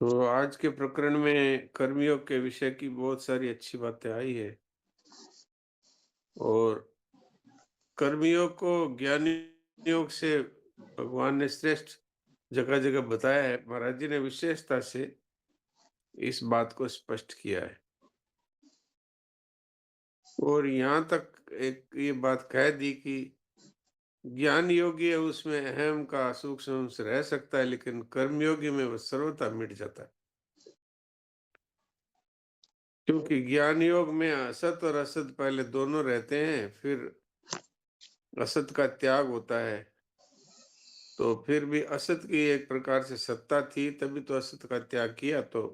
तो आज के प्रकरण में कर्मयोग के विषय की बहुत सारी अच्छी बातें आई है। और कर्मयोग को ज्ञान योग से भगवान ने श्रेष्ठ जगह जगह बताया है। महाराज जी ने विशेषता से इस बात को स्पष्ट किया है और यहाँ तक एक ये बात कह दी कि ज्ञान योगी है उसमें अहम का सूक्ष्म अंश रह सकता है, लेकिन कर्मयोगी में वह सर्वथा मिट जाता है। क्योंकि ज्ञान योग में असत और असत पहले दोनों रहते हैं, फिर असत का त्याग होता है। तो फिर भी असत की एक प्रकार से सत्ता थी, तभी तो असत का त्याग किया। तो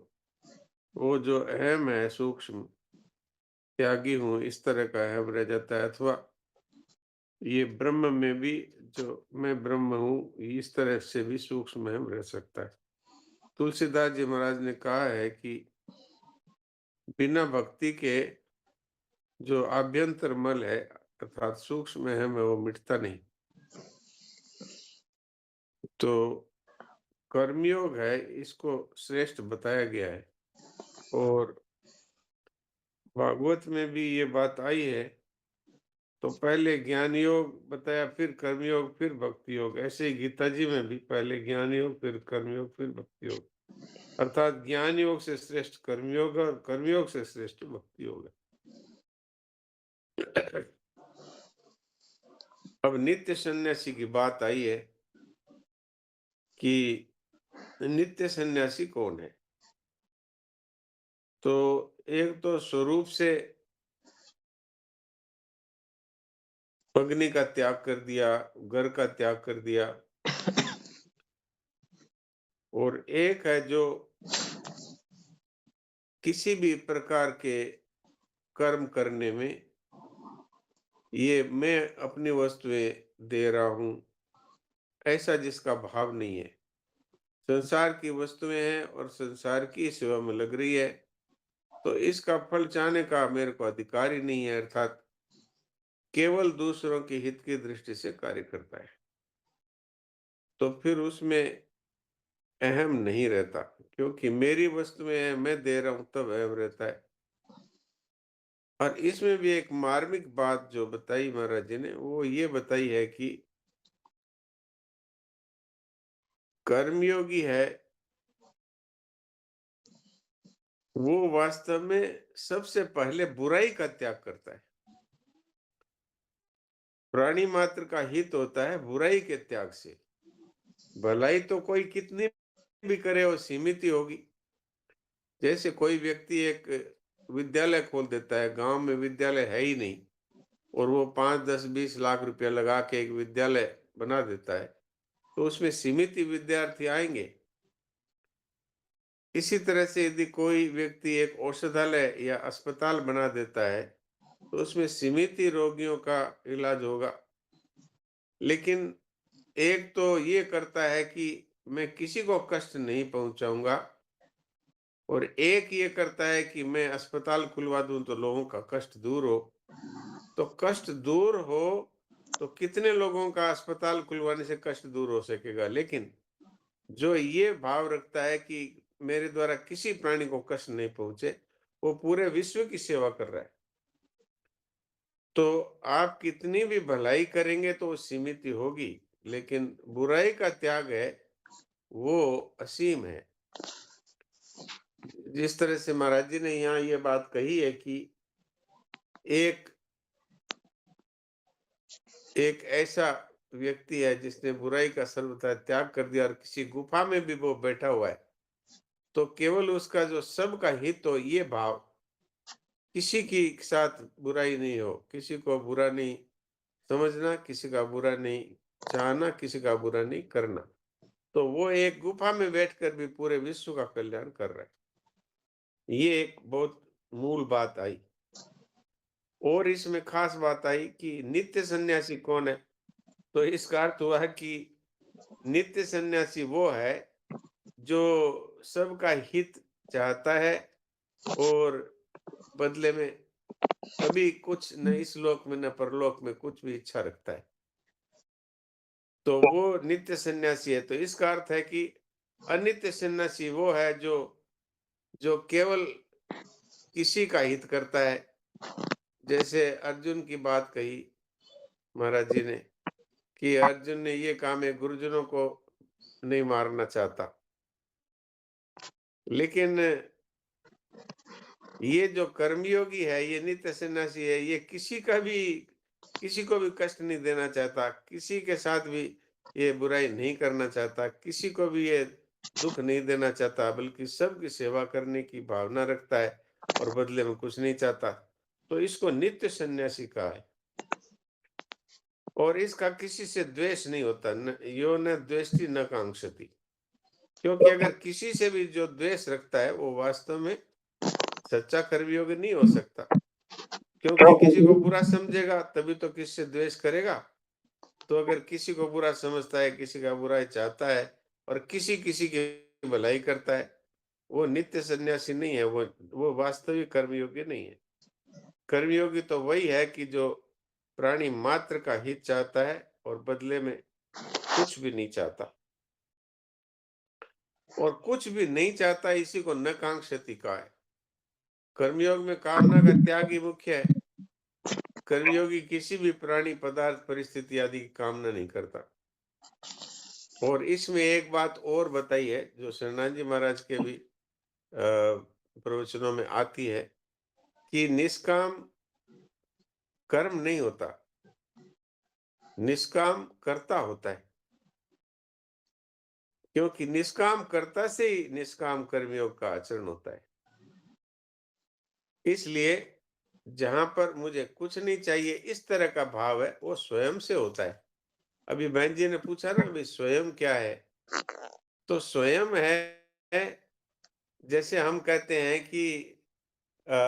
वो जो अहम है, सूक्ष्म त्यागी हूँ, इस तरह का अहम रह जाता है। अथवा ये ब्रह्म में भी, जो मैं ब्रह्म हूँ, इस तरह से भी सूक्ष्म अहम रह सकता है। तुलसीदास जी महाराज ने कहा है कि बिना भक्ति के जो आभ्यंतर मल है अर्थात सूक्ष्म अहम है, वो मिटता नहीं। तो कर्मयोग है, इसको श्रेष्ठ बताया गया है। और भागवत में भी ये बात आई है। तो पहले ज्ञान योग बताया, फिर कर्मयोग, फिर भक्ति योग। ऐसे ही गीता जी में भी पहले ज्ञान योग, फिर कर्मयोग, फिर भक्ति योग। अर्थात ज्ञान योग से श्रेष्ठ कर्मयोग और कर्मयोग से श्रेष्ठ भक्ति योग है। अब नित्य सन्यासी की बात आई है कि नित्य सन्यासी कौन है। तो एक तो स्वरूप से अग्नि का त्याग कर दिया, घर का त्याग कर दिया। और एक है जो किसी भी प्रकार के कर्म करने में ये मैं अपनी वस्तुएं दे रहा हूं, ऐसा जिसका भाव नहीं है। संसार की वस्तुएं हैं और संसार की सेवा में लग रही है, तो इसका फल चाहने का मेरे को अधिकार ही नहीं है। अर्थात केवल दूसरों के हित की दृष्टि से कार्य करता है, तो फिर उसमें अहम नहीं रहता। क्योंकि मेरी वस्तुएं हैं, मैं दे रहा हूं, तब अहम रहता है। और इसमें भी एक मार्मिक बात जो बताई महाराज जी ने, वो ये बताई है कि कर्मयोगी है वो वास्तव में सबसे पहले बुराई का त्याग करता है। प्राणी मात्र का हित होता है बुराई के त्याग से। भलाई तो कोई कितनी भी करे, वो सीमित ही होगी। जैसे कोई व्यक्ति एक विद्यालय खोल देता है, गांव में विद्यालय है ही नहीं, और वो 5, 10, 20 लाख रुपया लगा के एक विद्यालय बना देता है, तो उसमें सीमित ही विद्यार्थी आएंगे। इसी तरह से यदि कोई व्यक्ति एक औषधालय या अस्पताल बना देता है, तो उसमें सीमित ही रोगियों का इलाज होगा। लेकिन एक तो ये करता है कि मैं किसी को कष्ट नहीं पहुंचाऊंगा, और एक ये करता है कि मैं अस्पताल खुलवा दूं तो लोगों का कष्ट दूर हो। तो कष्ट दूर हो तो कितने लोगों का अस्पताल खुलवाने से कष्ट दूर हो सकेगा। लेकिन जो ये भाव रखता है कि मेरे द्वारा किसी प्राणी को कष्ट नहीं पहुंचे, वो पूरे विश्व की सेवा कर रहा है। तो आप कितनी भी भलाई करेंगे तो वो सीमित ही होगी, लेकिन बुराई का त्याग है वो असीम है। जिस तरह से महाराज जी ने यहाँ ये बात कही है कि एक एक ऐसा व्यक्ति है जिसने बुराई का सर्वथा त्याग कर दिया और किसी गुफा में भी वो बैठा हुआ है, तो केवल उसका जो सबका हित हो, ये भाव, किसी की साथ बुराई नहीं हो, किसी को बुरा नहीं समझना, किसी का बुरा नहीं चाहना, किसी का बुरा नहीं करना, तो वो एक गुफा में बैठकर भी पूरे विश्व का कल्याण कर रहा है। ये एक बहुत मूल बात आई। और इसमें खास बात आई कि नित्य सन्यासी कौन है। तो इसका अर्थ हुआ है कि नित्य सन्यासी वो है जो सबका हित चाहता है और बदले में कभी कुछ न इस लोक में न परलोक में कुछ भी इच्छा रखता है, तो वो नित्य सन्यासी है। तो इसका अर्थ है कि अनित्य सन्यासी वो है जो जो केवल किसी का हित करता है। जैसे अर्जुन की बात कही महाराज जी ने कि अर्जुन ने ये काम है, गुरुजनों को नहीं मारना चाहता। लेकिन ये जो कर्मयोगी है, ये नित्य सन्यासी है, ये किसी को भी कष्ट नहीं देना चाहता, किसी के साथ भी ये बुराई नहीं करना चाहता, किसी को भी ये दुःख नहीं देना चाहता, बल्कि सबकी सेवा करने की भावना रखता है और बदले में कुछ नहीं चाहता। तो इसको नित्य सन्यासी कहा है। और इसका किसी से द्वेष नहीं होता। न यो न द्वेष्टि न कांक्षति। क्योंकि अगर किसी से भी जो द्वेष रखता है, वो वास्तव में सच्चा कर्मयोगी नहीं हो सकता। क्योंकि किसी को बुरा समझेगा तभी तो किसी से द्वेष करेगा। तो अगर किसी को बुरा समझता है, किसी का बुराई चाहता है और किसी की भलाई करता है, वो नित्य सन्यासी नहीं है, वो वास्तविक कर्मयोगी नहीं है। कर्मयोगी तो वही है कि जो प्राणी मात्र का हित चाहता है और बदले में कुछ भी नहीं चाहता। और कुछ भी नहीं चाहता, इसी को न कांक्षति कहा है। कर्मयोग में कामना का त्याग ही मुख्य है। कर्मयोगी किसी भी प्राणी, पदार्थ, परिस्थिति आदि की कामना नहीं करता। और इसमें एक बात और बताई है जो शरणानंद जी महाराज के भी प्रवचनों में आती है कि निष्काम कर्म नहीं होता, निष्काम कर्ता होता है। क्योंकि निष्काम कर्ता से ही निष्काम कर्मयोग का आचरण होता है। इसलिए जहां पर मुझे कुछ नहीं चाहिए, इस तरह का भाव है, वो स्वयं से होता है। अभी बहन जी ने पूछा ना, भाई स्वयं क्या है? तो स्वयं है, जैसे हम कहते हैं कि अ,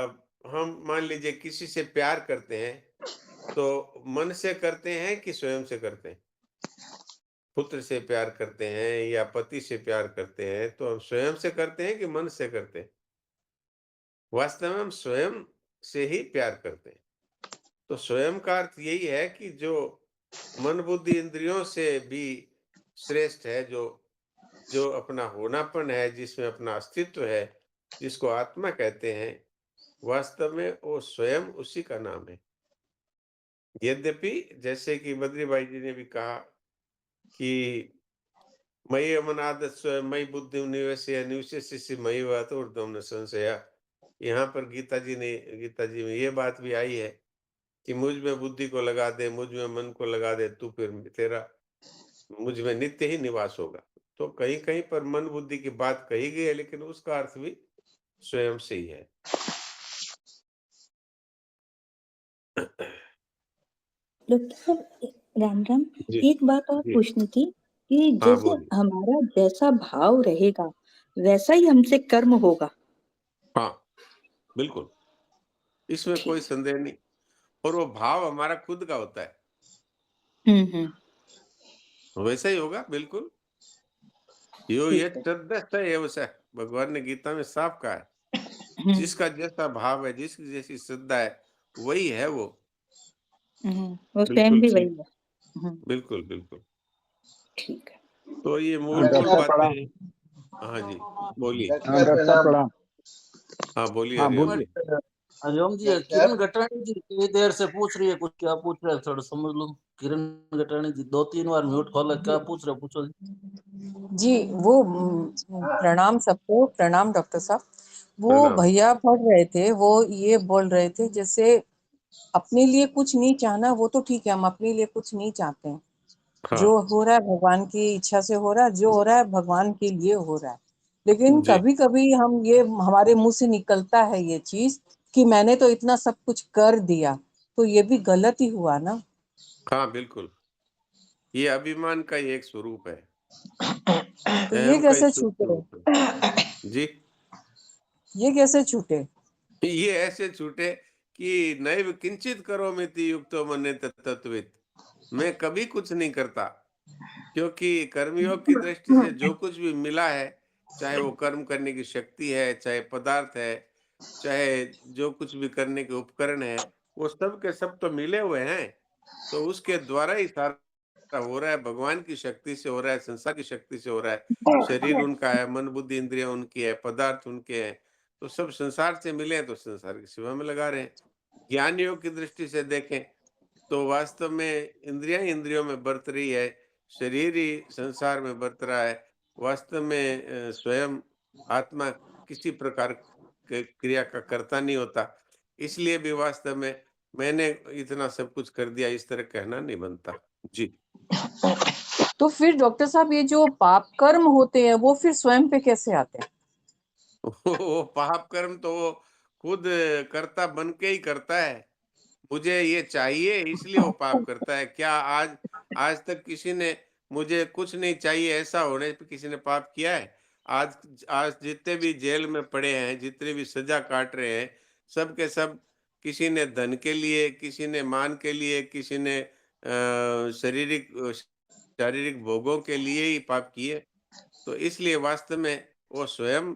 हम मान लीजिए किसी से प्यार करते हैं, तो मन से करते हैं कि स्वयं से करते हैं? पुत्र से प्यार करते हैं या पति से प्यार करते हैं, तो हम स्वयं से करते हैं कि मन से करते हैं? वास्तव में हम स्वयं से ही प्यार करते हैं। तो स्वयं का अर्थ यही है कि जो मन बुद्धि इंद्रियों से भी श्रेष्ठ है, जो जो अपना होनापन है, जिसमें अपना अस्तित्व है, जिसको आत्मा कहते हैं, वास्तव में वो स्वयं उसी का नाम है। यद्यपि जैसे कि बद्री भाई जी ने भी कहा कि मयि अमनादत् स्वयं मयि बुद्धिम निवेशय निवेशयसि मयि वातो ऊर्ध्वं न संशयः। यहाँ पर गीता जी में ये बात भी आई है कि मुझ में बुद्धि को लगा दे, मुझ में मन को लगा दे, तू फिर तेरा मुझ में नित्य ही निवास होगा। तो कहीं-कहीं पर मन बुद्धि की बात कही गई है, लेकिन उसका अर्थ भी स्वयं से ही है। डॉक्टर साहब, राम राम। जी, एक बात और जी। पूछनी थी कि हाँ, जैसे बोलिए। हमारा जैसा भाव रहेगा वैसा ही हमसे कर्म होगा। हाँ, बिल्कुल, इसमें कोई ठीक। संदेह नहीं। और वो भाव हमारा खुद का होता है, हम्म। वैसा ही होगा, बिल्कुल। यो ठीक है। यच्चद्दश्च एव स, भगवान ने गीता में साफ कहा है। हम्म। जिसका जैसा भाव है, जिसकी जैसी श्रद्धा है, वही है वो। वो स्वयं बिल्कुल भी वही ठीक। है। हम्म। बिल्कुल, बिल्कुल। ठीक है। तो ये डॉक्टर मूल-मूल साहब बातें प्रणाम। हैं। हाँ जी, बोलिए। डॉक्टर साहब प्रणाम। हाँ, बोलिए हाँ हरिओम बोलिए। जी। हरिओम जी, किरण गटानी जी कई देर से पूछ रही है, कुछ क्या पूछ रहे हैं थोड़ा समझ लो। किरण गटानी जी 2-3 बार म्यूट खोला, क्या पूछ रहे हो, पूछो जी। जी वो प्रणाम सबको, प्रणाम डॉक्टर साहब। वो प्रणाम। भैया पढ़ रहे थे, वो ये बोल रहे थे जैसे अपने लिए कुछ नहीं चाहना, वो तो ठीक है, हम अपने लिए कुछ नहीं चाहते हैं। हाँ, जो हो रहा है भगवान की इच्छा से हो रहा है, जो हो रहा है भगवान के लिए हो रहा है। लेकिन जी। कभी कभी हम ये हमारे मुंह से निकलता है ये चीज कि मैंने तो इतना सब कुछ कर दिया, तो ये भी गलत ही हुआ ना। हाँ, बिल्कुल। ये अभिमान का ही एक स्वरूप है, तो ये अहम का ही कैसे छूटे? स्वरूप है। जी। ये कैसे छूटे? ये ऐसे छूटे कि नैव किंचित करोमीति युक्तो मन्यते तत्त्ववित्। मैं कभी कुछ नहीं करता, क्योंकि कर्मयोग की दृष्टि से जो कुछ भी मिला है, चाहे वो कर्म करने की शक्ति है, चाहे पदार्थ है, चाहे जो कुछ भी करने के उपकरण है, वो सब के सब तो मिले हुए हैं। तो उसके द्वारा ही सारा हो रहा है भगवान की शक्ति से हो रहा है, संसार की शक्ति से हो रहा है। शरीर उनका है, मन बुद्धि इंद्रियां उनकी है, पदार्थ उनके हैं, तो सब संसार से मिले हैं तो संसार की सेवा में लगा रहे हैं। ज्ञान योग की दृष्टि से देखें तो वास्तव में इंद्रियां ही इंद्रियों में बरत रही है, शरीर ही संसार में बरत रहा है। वास्तव में स्वयं आत्मा किसी प्रकार के क्रिया का कर्ता नहीं होता। इसलिए भी वास्तव में मैंने इतना सब कुछ कर दिया इस तरह कहना नहीं बनता। जी। तो फिर डॉक्टर साहब ये जो पाप कर्म होते हैं वो फिर स्वयं पे कैसे आते हैं? वो पाप कर्म तो वो खुद कर्ता बन के ही करता है। मुझे ये चाहिए इसलिए वो पाप करता है। क्या आज आज तक किसी ने मुझे कुछ नहीं चाहिए ऐसा होने पे किसी ने पाप किया है? आज आज जितने भी जेल में पड़े हैं, जितने भी सजा काट रहे हैं, सब के सब किसी ने धन के लिए, किसी ने मान के लिए, किसी ने शारीरिक भोगों के लिए ही पाप किए। तो इसलिए वास्तव में वो स्वयं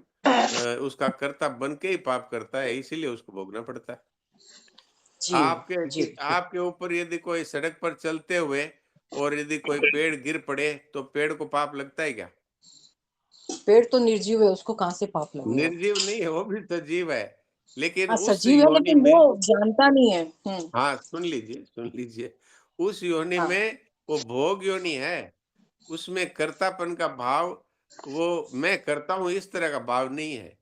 उसका कर्ता बन के ही पाप करता है, इसीलिए उसको भोगना पड़ता है। जी जी जी। आपके ऊपर यदि कोई सड़क पर चलते हुए और यदि कोई पेड़ गिर पड़े तो पेड़ को पाप लगता है क्या? पेड़ तो निर्जीव है, उसको कहाँ से पाप लगेगा? निर्जीव नहीं है, वो भी तो जीव है। लेकिन हाँ उस सजीव है योनि लेकिन में वो जानता नहीं है। हाँ, सुन लीजिए। उस योनि हाँ में वो भोग योनि है। उसमें कर्तापन का भाव वो मैं करता हूँ इस तरह का भाव नहीं है।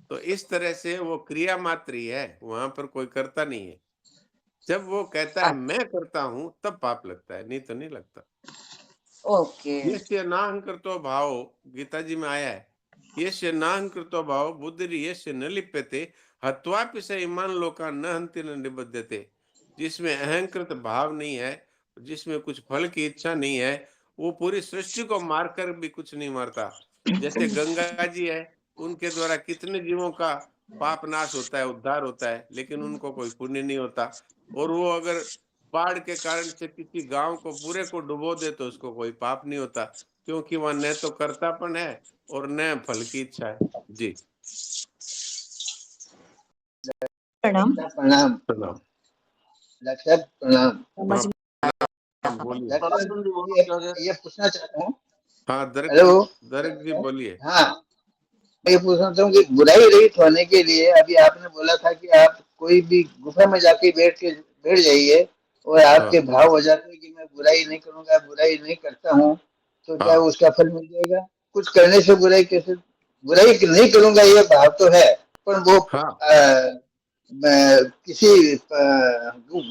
तो इस तरह से वो क्रिया मात्र ही है, वहाँ पर कोई कर्ता नहीं है। जब वो कहता है मैं करता हूँ तब पाप लगता है, नहीं तो नहीं लगता। ओके। यस्य नाहंकृतो भावो गीता जी में आया है। यस्य नाहंकृतो भावो बुद्धिर्यस्य न लिप्यते हत्वापि स इमान् लोकान् न हन्ति न निबध्यते। जिसमें अहंकृत भाव नहीं है, जिसमें कुछ फल की इच्छा नहीं है, वो पूरी सृष्टि को मारकर भी कुछ नहीं मारता। जैसे गंगा जी है, उनके द्वारा कितने जीवों का पाप नाश होता है, उद्धार होता है, लेकिन उनको कोई पुण्य नहीं होता। और वो अगर बाढ़ के कारण से किसी गांव को पूरे को डुबो दे तो उसको कोई पाप नहीं होता, क्योंकि वह न तो कर्तापन है और न फल की इच्छा है। जी। प्रणाम। प्रणाम। प्रणाम। डॉक्टर साहब प्रणाम। समझ में। हाँ, बोलिए। डॉक्टर प्रणाम साहब जी, बोलो ये क्या कह ये पूछना चाहता हूँ। हाँ, हेलो। दरक जी बोलिए। हाँ, मैं ये पूछना चाहूँ कि बुराई रहित होने के लिए अभी आपने बोला था कि आप कोई भी गुफा में जाके बैठ जाइए और हाँ, आपके भाव हो जाते हैं कि मैं बुराई नहीं करूंगा, बुराई नहीं करता हूँ, तो क्या हाँ, उसका फल मिल जाएगा? कुछ करने से बुराई नहीं करूंगा ये भाव तो है, पर वो हाँ। किसी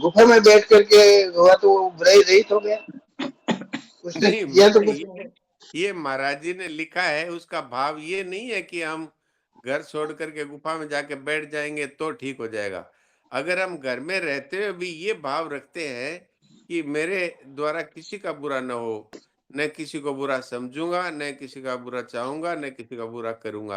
गुफा में बैठ करके हुआ तो वो बुराई रहित हो गया, उसने नहीं, किया तो मैंने कुछ नहीं। ये महाराज जी ने लिखा है, उसका भाव ये नहीं है कि हम घर छोड़ करके गुफा में जाके बैठ जाएंगे तो ठीक हो जाएगा। अगर हम घर में रहते हुए भी ये भाव रखते हैं कि मेरे द्वारा किसी का बुरा न हो, न किसी को बुरा समझूंगा, न किसी का बुरा चाहूंगा, न किसी का बुरा करूंगा,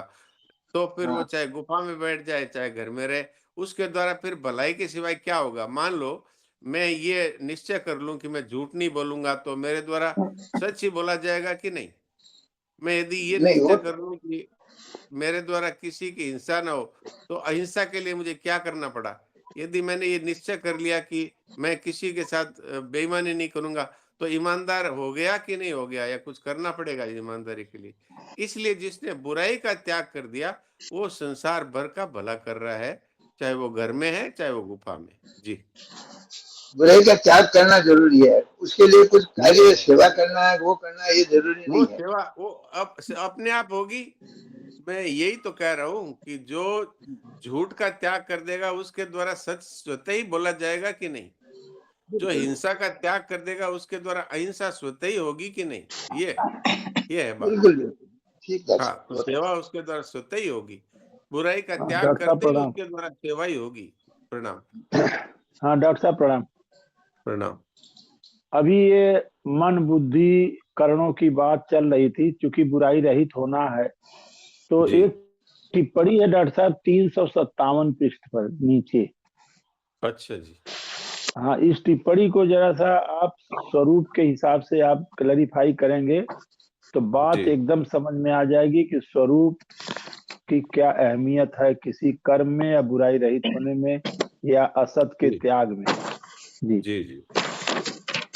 तो फिर वो हाँ चाहे गुफा में बैठ जाए, चाहे घर में रहे, उसके द्वारा फिर भलाई के सिवाय क्या होगा? मान लो मैं ये निश्चय कर लूं कि मैं झूठ नहीं बोलूंगा, तो मेरे द्वारा सच ही बोला जाएगा कि नहीं? मैं यदि ये नहीं निश्चय वो कर लूं कि मेरे द्वारा किसी की हिंसा ना हो, तो अहिंसा के लिए मुझे क्या करना पड़ा? यदि मैंने ये निश्चय कर लिया कि मैं किसी के साथ बेईमानी नहीं करूँगा, तो ईमानदार हो गया कि नहीं हो गया, या कुछ करना पड़ेगा ईमानदारी के लिए? इसलिए जिसने बुराई का त्याग कर दिया, वो संसार भर का भला कर रहा है, चाहे वो घर में है, चाहे वो गुफा में। जी। बुराई का त्याग करना जरूरी है, उसके लिए कुछ कार्य नहीं, सेवा करना है, वो करना ये जरूरी वो नहीं है। सेवा वो अपने आप होगी। मैं यही तो कह रहा हूँ कि जो झूठ का त्याग कर देगा उसके द्वारा सच स्वतः ही बोला जाएगा कि नहीं? जो बिल्कुल हिंसा का त्याग कर देगा उसके द्वारा अहिंसा स्वतः ही होगी कि नहीं? ये है बात। बिल्कुल बिल्कुल ठीक है हाँ, सर, तो बहुत सेवा उसके द्वारा स्वतः ही होगी। बुराई का हाँ, त्याग डॉक्टर साहब करते ही प्रणाम। उसके द्वारा सेवा ही होगी। प्रणाम। हाँ डॉक्टर साहब प्रणाम। प्रणाम। अभी ये मन बुद्धि करणों की बात चल रही थी, चूंकि बुराई रहित होना है, तो जी। एक टिप्पणी है डॉक्टर साहब 357 पृष्ठ पर नीचे। अच्छा जी। हाँ, इस टिप्पणी को जरा सा आप स्वरूप के हिसाब से आप क्लैरिफाई करेंगे तो बात जी। एकदम समझ में आ जाएगी कि स्वरूप की क्या अहमियत है किसी कर्म में या बुराई रहित होने में या असत के जी। त्याग में। जी जी। जी।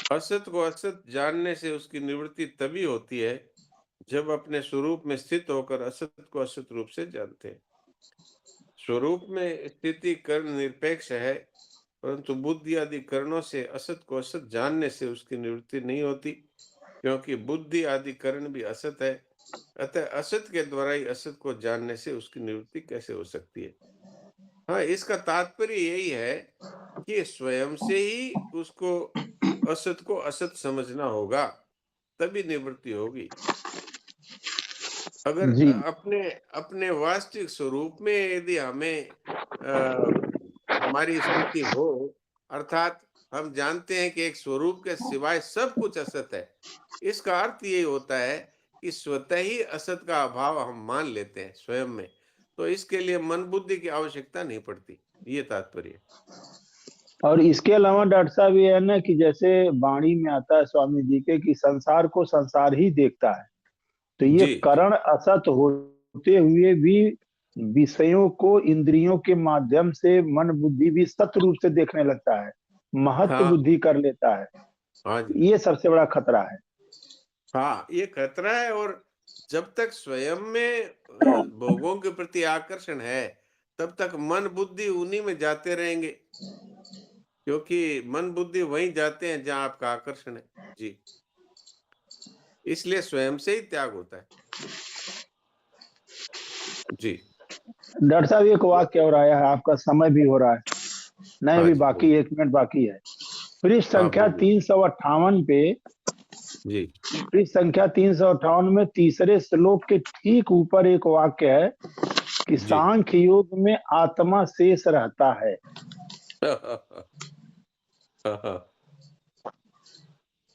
असत को असत जानने से उसकी निवृत्ति तभी होती है जब अपने स्वरूप में स्थित होकर असत को असत रूप से जानते हैं। स्वरूप में स्थिति कर्ण निरपेक्ष है, परंतु बुद्धि आदि करणों से असत को असत जानने से उसकी निवृत्ति नहीं होती, क्योंकि बुद्धि आदि करण भी असत है। अतः असत के द्वारा ही असत को जानने से उसकी निवृत्ति कैसे हो सकती है? हाँ, इसका तात्पर्य यही है कि स्वयं से ही उसको असत को असत समझना होगा, तभी निवृत्ति होगी। अगर जी अपने अपने वास्तविक स्वरूप में यदि हमें हमारी स्थिति हो, अर्थात हम जानते हैं कि एक स्वरूप के सिवाय सब कुछ असत है, इसका अर्थ यही होता है कि स्वतः ही असत का अभाव हम मान लेते हैं स्वयं में, तो इसके लिए मन बुद्धि की आवश्यकता नहीं पड़ती, ये तात्पर्य है। और इसके अलावा डॉक्टर साहब ये है ना कि जैसे वाणी में आता है स्वामी जी के कि संसार को संसार ही देखता है, तो ये जी, करण असत होते हुए भी विषयों को इंद्रियों के माध्यम से मन बुद्धि भी सत रूप से देखने लगता है, महत्व हाँ, बुद्धि कर लेता है। हाँ जी, ये सबसे बड़ा खतरा है। हाँ, ये खतरा है। और जब तक स्वयं में भोगों के प्रति आकर्षण है, तब तक मन बुद्धि उन्हीं में जाते रहेंगे, क्योंकि मन बुद्धि वहीं जाते हैं जहां आपका आकर्षण है। जी, इसलिए स्वयं से ही त्याग होता है। जी, डॉक्टर साहब एक वाक्य और आया है, आपका समय भी हो रहा है, नहीं हाँ अभी जी, बाकी बोलिए। 1 मिनट बाकी है। पृष्ठ हाँ, संख्या बोलिए। 358 पे, जी, पृष्ठ संख्या 358 में तीसरे श्लोक के ठीक ऊपर एक वाक्य है कि जी। सांख्य योग में आत्मा शेष रहता है।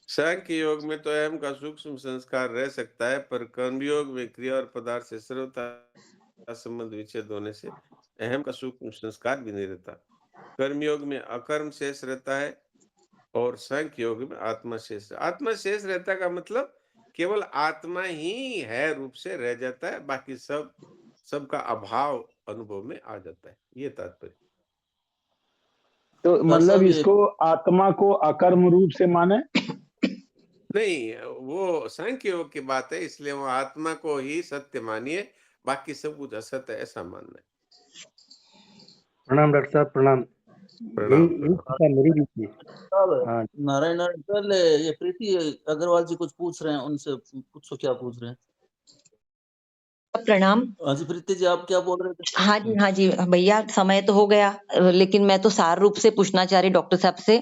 सांख्य योग में तो अहम का सूक्ष्म संस्कार रह सकता है, पर कर्म योग में क्रिया और पदार्थ से सर्वथा संबंध विच्छेद होने से अहम का सूक्ष्म संस्कार भी नहीं रहता। कर्म योग में अकर्म शेष रहता है और सांख्य योग में आत्मा शेष। आत्मा शेष रहता का मतलब केवल आत्मा ही है रूप से रह जाता है, बाकी सबका अभाव अनुभव में आ जाता है, ये तात्पर्य। तो डॉक्टर मतलब साहब ये इसको आत्मा को अकर्म रूप से माने। नहीं, वो सांख्य योग की बात है, इसलिए वो आत्मा को ही सत्य मानिए, बाकी सब कुछ असत्य है, ऐसा मानना है। प्रणाम डॉक्टर साहब, प्रणाम। यही प्रणाम, यही प्रणाम। चिंता मेरी भी थी। साहब हाँ, नारायण नारायण, पहले ये प्रीति अग्रवाल जी कुछ पूछ रहे हैं, उनसे पूछो क्या पूछ रहे हैं। प्रणाम। हाँ जी प्रीति जी, आप क्या बोल रहे थे? हाँ जी भैया, समय तो हो गया, लेकिन मैं तो सार रूप से पूछना चाह रही डॉक्टर साहब से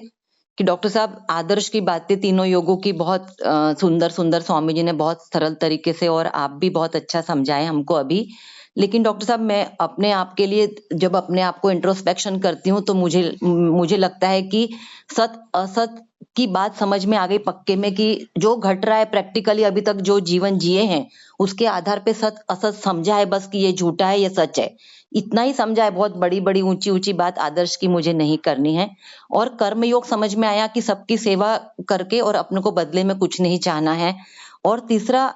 कि डॉक्टर साहब, आदर्श की बातें तीनों योगों की बहुत सुंदर सुंदर स्वामी जी ने बहुत सरल तरीके से, और आप भी बहुत अच्छा समझाए हमको अभी। लेकिन डॉक्टर साहब, मैं अपने आप के लिए जब अपने आप को इंट्रोस्पेक्शन करती हूँ तो मुझे लगता है कि सत असत की बात समझ में आ गई पक्के में कि जो घट रहा है प्रैक्टिकली अभी तक जो जीवन जिए हैं उसके आधार पे सत असत समझा है, बस कि ये झूठा है ये सच है, इतना ही समझा है। बहुत बड़ी बड़ी ऊंची ऊंची बात आदर्श की मुझे नहीं करनी है। और कर्म योग समझ में आया कि सबकी सेवा करके और अपने को बदले में कुछ नहीं चाहना है। और तीसरा,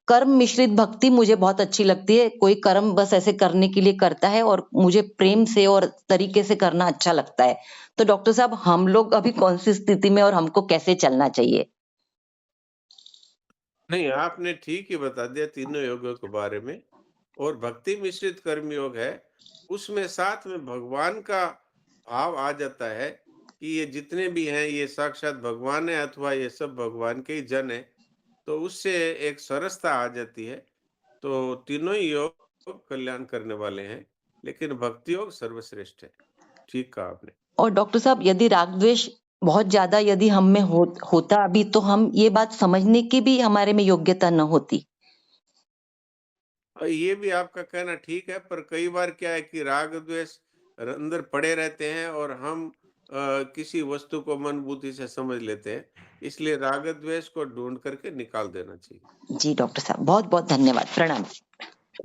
कर्म मिश्रित भक्ति मुझे बहुत अच्छी लगती है। कोई कर्म बस ऐसे करने के लिए करता है और मुझे प्रेम से और तरीके से करना अच्छा लगता है। तो डॉक्टर साहब, हम लोग अभी कौन सी स्थिति में और हमको कैसे चलना चाहिए? नहीं, आपने ठीक ही बता दिया तीनों योगों के बारे में। और भक्ति मिश्रित कर्म योग है, उसमें साथ में भगवान का भाव आ जाता है कि ये जितने भी हैं ये साक्षात भगवान है, अथवा ये सब भगवान के ही जन है, तो उससे एक सरसता आ जाती है। तो तीनों ही योग कल्याण करने वाले हैं, लेकिन भक्ति योग सर्वश्रेष्ठ है। ठीक कहा आपने। और डॉक्टर साहब, यदि राग द्वेष बहुत ज्यादा यदि हम में होता अभी, तो हम ये बात समझने की भी हमारे में योग्यता न होती। ये भी आपका कहना ठीक है, पर कई बार क्या है कि राग द्वेष अंदर पड़े रहते हैं और हम किसी वस्तु को मन बुद्धि से समझ लेते हैं, इसलिए राग द्वेष को ढूंढ करके निकाल देना चाहिए। जी डॉक्टर साहब, बहुत बहुत धन्यवाद, प्रणाम।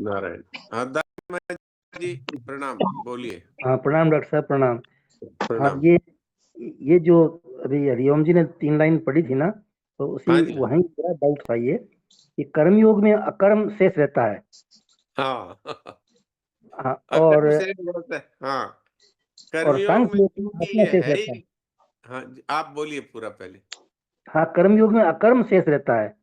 नारायण। हाँ, दास जी, प्रणाम, बोलिए। हाँ, प्रणाम डॉक्टर साहब, प्रणाम। हाँ, प्रणाम। ये जो अभी हरिओम जी ने 3 लाइन पढ़ी थी ना, तो हाँ उसी जी, वहीं मेरा डाउट था ये कि कर्म योग में अकर्म शेष रहता है। हाँ। हाँ, अकर्म से बोलता है, हाँ। और कर्मयोग में सांख्य योग में क्योंकि आत्मा ये शेष है रहता है। ही। हाँ जी, आप बोलिए पूरा पहले। हाँ, कर्म योग में अकर्म शेष रहता है।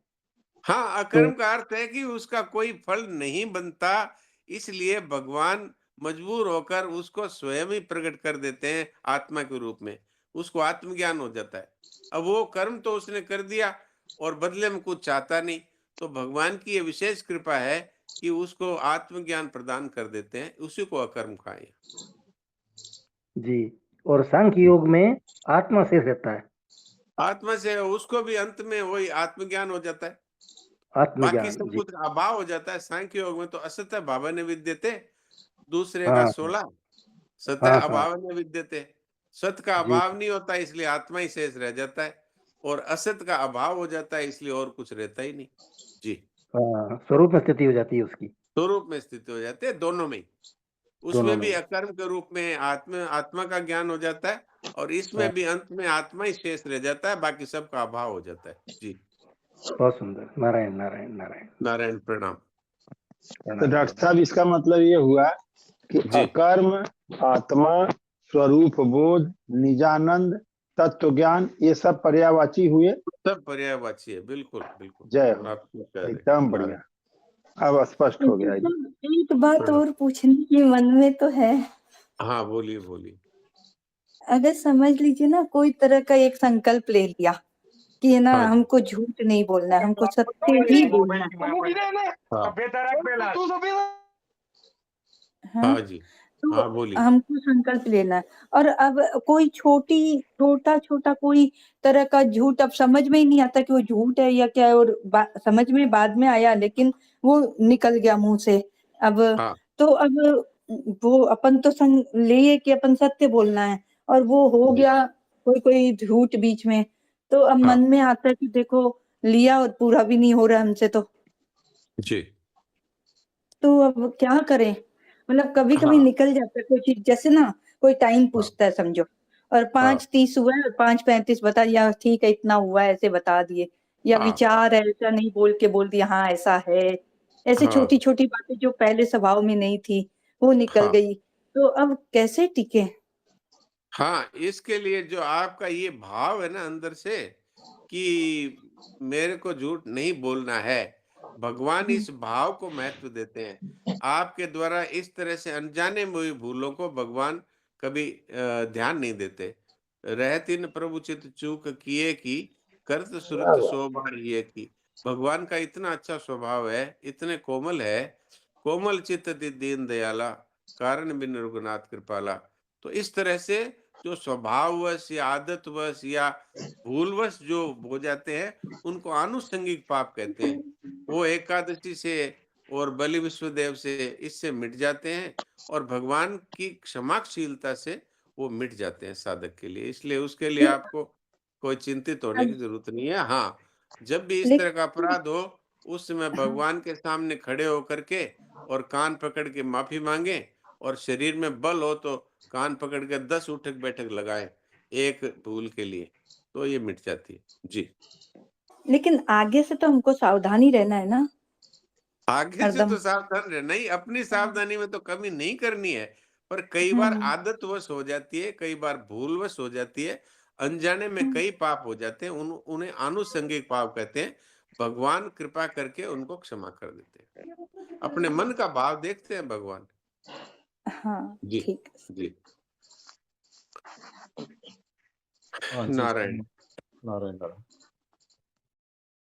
हाँ, अकर्म का अर्थ है कि उसका कोई फल नहीं बनता, इसलिए भगवान मजबूर होकर उसको स्वयं ही प्रकट कर देते हैं आत्मा के रूप में। उसको आत्मज्ञान हो जाता है। अब वो कर्म तो उसने कर दिया और बदले में कुछ चाहता नहीं, तो भगवान की ये विशेष कृपा है कि उसको आत्मज्ञान प्रदान कर देते हैं, उसी को अकर्म कहा। जी, और सांख्य योग में आत्मा शेष रहता है। आत्मा से उसको भी अंत में वही आत्मज्ञान हो जाता है, बाकी आत्मज्ञान, सब जी। कुछ अभाव हो जाता है। सांख्य योग में तो असत भावने विद्यते, दूसरे का हाँ, 16 सत हाँ, हाँ, अभावने विद्यते। सत का जी, अभाव नहीं होता, इसलिए आत्मा ही शेष रह जाता है, और असत का अभाव हो जाता है, इसलिए और कुछ रहता ही नहीं। जी, हाँ, स्वरूप में स्थिति हो जाती है उसकी, स्वरूप में स्थित हो जाते हैं दोनों में ही। दोनों उसमें में भी ही। अकर्म के रूप में आत्मा का ज्ञान हो जाता है, और इसमें हाँ, भी अंत में आत्मा ही शेष रह जाता है, बाकी सबका अभाव हो जाता है। जी, बहुत सुंदर। नारायण, नारायण, नारायण, नारायण प्रणाम। तो प्रणाम, डॉक्टर प्रणाम। साहब इसका मतलब ये हुआ कि जी, अकर्म, आत्मा, स्वरूप बोध, निजानंद, तत्व ज्ञान, ये सब पर्यायवाची हुए। सब पर्यायवाची है, बिल्कुल बिल्कुल। जय हो, आप ठीक कह रहे हैं। एकदम नारायण। बढ़िया, अब स्पष्ट हो गया जी। एक बात प्रणाम। और पूछने की मन में तो है। हाँ, बोलिए बोलिए। अगर समझ लीजिए ना, कोई तरह का एक संकल्प ले लिया कि है ना, हाँ जी, हमको झूठ नहीं बोलना है, हमको सत्य ही बोलना है। हाँ हाँ, हाँ जी, तो हाँ बोलिए। हमको संकल्प लेना है। और अब कोई छोटा छोटा कोई तरह का झूठ अब समझ में ही नहीं आता कि वो झूठ है या क्या है, और समझ में बाद में आया, लेकिन वो निकल गया मुंह से। अब हाँ तो अब वो अपन तो लिए कि अपन सत्य बोलना है, और वो हो जी, गया कोई कोई झूठ बीच में। तो अब हाँ मन में आता है कि देखो, लिया और पूरा भी नहीं हो रहा हमसे। जी, तो अब क्या करें? मतलब कभी-कभी हाँ निकल जाता है कोई चीज़, जैसे ना कोई टाइम हाँ पूछता है समझो, और हाँ 5:30 हुआ है और 5:35 बता दिया, ठीक है इतना हुआ है, ऐसे बता दिए। या हाँ हाँ विचार है, ऐसा नहीं बोल के बोल दिया हाँ ऐसा है। ऐसे हाँ छोटी-छोटी बातें जो पहले स्वभाव में नहीं थी, वो निकल हाँ गई। तो अब कैसे टिकें? हाँ, इसके लिए जो आपका ये भाव है ना अंदर से कि मेरे को झूठ नहीं बोलना है, भगवान हुँ, इस भाव को महत्व देते हैं। आपके द्वारा इस तरह से अनजाने में हुई भूलों को भगवान कभी ध्यान नहीं देते। रहत इन प्रभु चित चूक किए की, करत सुरत सो बार ये की। भगवान का इतना अच्छा स्वभाव है, इतने कोमल है, कोमल चित्त दीन दयाला, कारण बिन रघुनाथ कृपाला। तो इस तरह से जो स्वभाववश या आदतवश या भूलवश जो हो जाते हैं, उनको आनुषंगिक पाप कहते हैं। वो एकादशी से और बलि विश्वदेव से इससे मिट जाते हैं, और भगवान की क्षमाशीलता से वो मिट जाते हैं साधक के लिए। इसलिए उसके लिए ले आपको कोई चिंतित होने अब की जरूरत नहीं है। हाँ, जब भी इस तरह का लेकिन अपराध हो, उस समय हाँ, भगवान के सामने खड़े होकर के और कान पकड़ के माफी मांगे, और शरीर में बल हो तो कान पकड़ के 10 उठक बैठक लगाए एक भूल के लिए, तो ये मिट जाती है। जी, लेकिन आगे से तो हमको सावधान ही रहना है ना, आगे से हरदम। तो सावधान रहना ही, अपनी हाँ, सावधानी में तो कमी नहीं करनी है। पर कई बार हुँ, आदतवश हो जाती है, कई बार भूलवश हो जाती है, अनजाने में हुँ। कई पाप हो जाते हैं, उन्हें आनुषंगिक पाप कहते हैं। भगवान कृपा करके उनको क्षमा कर देते हैं। अपने मन का भाव देखते हैं भगवान। हाँ, जी, ठीक है। जी, हाँ जी, नारायण। नारायण नारायण।